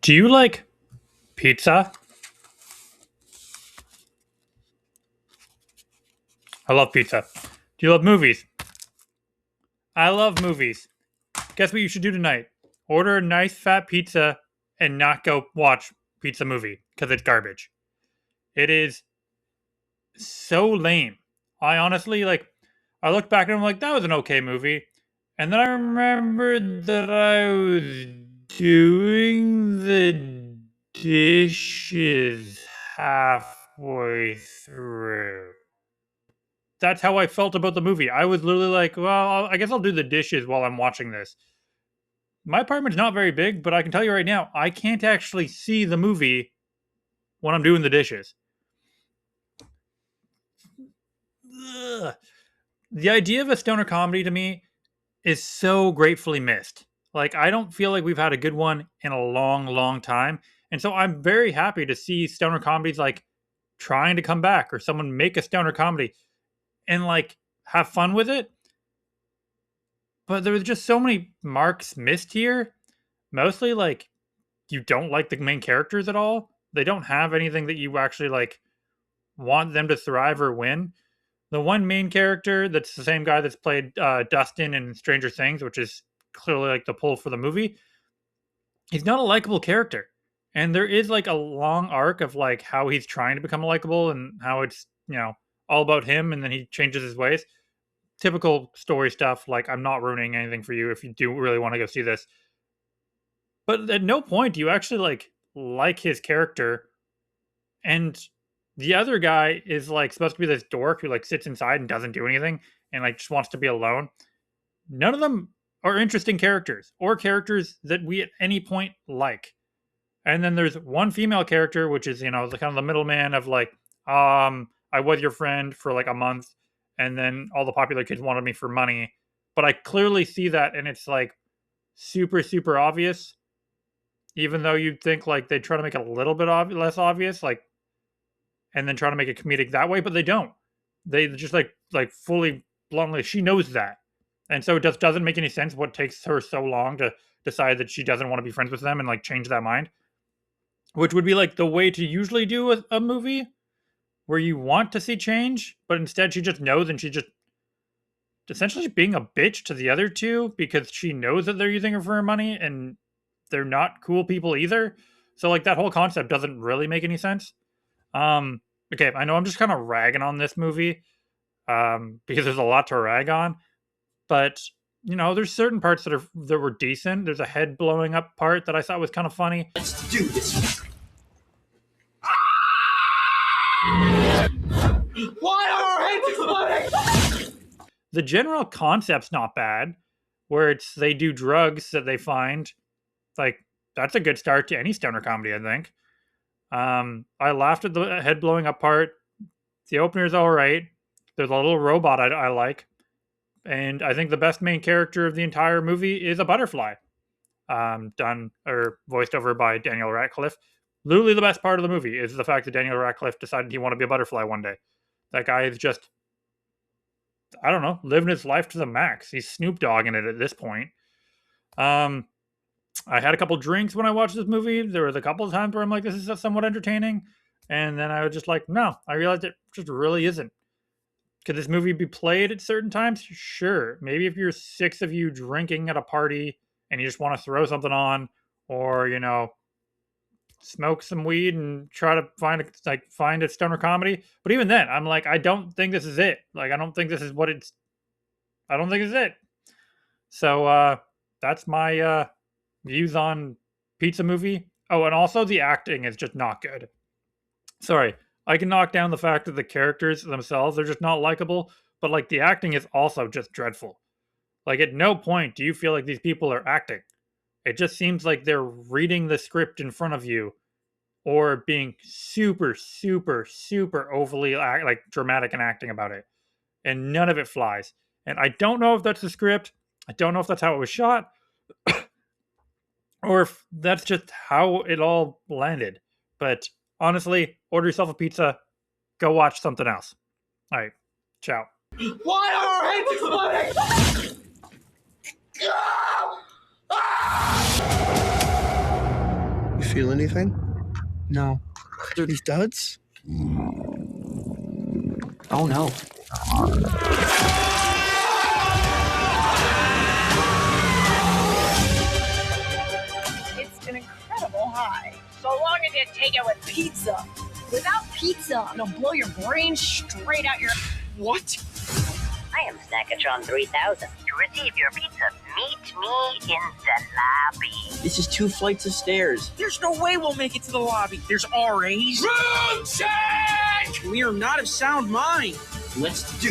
Do you like pizza? I love pizza. Do you love movies? I love movies. Guess what you should do tonight? Order a nice fat pizza and not go watch pizza movie because it's garbage. It is so lame. I honestly I look back and I'm like, that was an okay movie. And then I remembered that I was doing the dishes halfway through. That's how I felt about the movie. I was literally like, well, I guess I'll do the dishes while I'm watching this. My apartment's not very big, but I can tell you right now, I can't actually see the movie when I'm doing the dishes. Ugh. The idea of a stoner comedy to me is so gratefully missed. Like, I don't feel like we've had a good one in a long, long time. And so I'm very happy to see stoner comedies like trying to come back or someone make a stoner comedy and like have fun with it. But there was just so many marks missed here. Mostly like you don't like the main characters at all. They don't have anything that you actually like want them to thrive or win. The one main character that's the same guy that's played Dustin in Stranger Things, which is clearly like the pull for the movie. He's not a likable character, and there is like a long arc of like how he's trying to become likable and how it's all about him, and then he changes his ways. Typical story stuff. Like I'm not ruining anything for you if you do really want to go see this, but at no point do you actually like his character. And the other guy is like supposed to be this dork who like sits inside and doesn't do anything and like just wants to be alone. None of them are interesting characters or characters that we at any point like. And then there's one female character, which is, the kind of the middleman of like, I was your friend for like a month, and then all the popular kids wanted me for money. But I clearly see that, and it's like super, super obvious. Even though you'd think like they try to make it a little bit less obvious, like, and then try to make it comedic that way, but they don't. They just like fully bluntly, she knows that, and so it just doesn't make any sense what takes her so long to decide that she doesn't want to be friends with them and like change that mind, which would be like the way to usually do a movie where you want to see change, but instead she just knows and she just essentially being a bitch to the other two because she knows that they're using her for her money and they're not cool people either. So like that whole concept doesn't really make any sense. Okay, I know I'm just kind of ragging on this movie because there's a lot to rag on, but there's certain parts that were decent. There's a head blowing up part that I thought was kind of funny. Let's do this. Why are our heads exploding? The general concept's not bad, where it's they do drugs that they find. Like that's a good start to any stoner comedy, I think. I laughed at the head blowing up part. The opener's all right. There's a little robot I like, and I think the best main character of the entire movie is a butterfly, done or voiced over by Daniel Radcliffe. Literally, the best part of the movie is the fact that Daniel Radcliffe decided he wanted to be a butterfly one day. That guy is just, I don't know, living his life to the max. He's Snoop Dogging it at this point. I had a couple drinks when I watched this movie. There was a couple of times where I'm like, this is somewhat entertaining. And then I was just like, no, I realized it just really isn't. Could this movie be played at certain times? Sure. Maybe if you're six of you drinking at a party and you just want to throw something on, or smoke some weed and try to find a stoner comedy. But even then, I'm like, I don't think this is it. Like, I don't think this is what it's. I don't think it's it. So that's my views on Pizza Movie. Oh, and also the acting is just not good. Sorry, I can knock down the fact that the characters themselves are just not likable, but like the acting is also just dreadful. Like at no point do you feel like these people are acting. It just seems like they're reading the script in front of you or being super, super, super overly like dramatic and acting about it. And none of it flies. And I don't know if that's the script. I don't know if that's how it was shot or if that's just how it all landed. But honestly, order yourself a pizza, go watch something else. All right, ciao. Why are our heads exploding? Ah! Ah! feel anything? No. These duds? Oh no. It's an incredible high. So long as you take it with pizza. Without pizza, it'll blow your brain straight out your... What? I am Snackatron 3000. To receive your pizza, meet me in the lobby. This is 2 flights of stairs. There's no way we'll make it to the lobby. There's RAs. Room check! We are not of sound mind. Let's do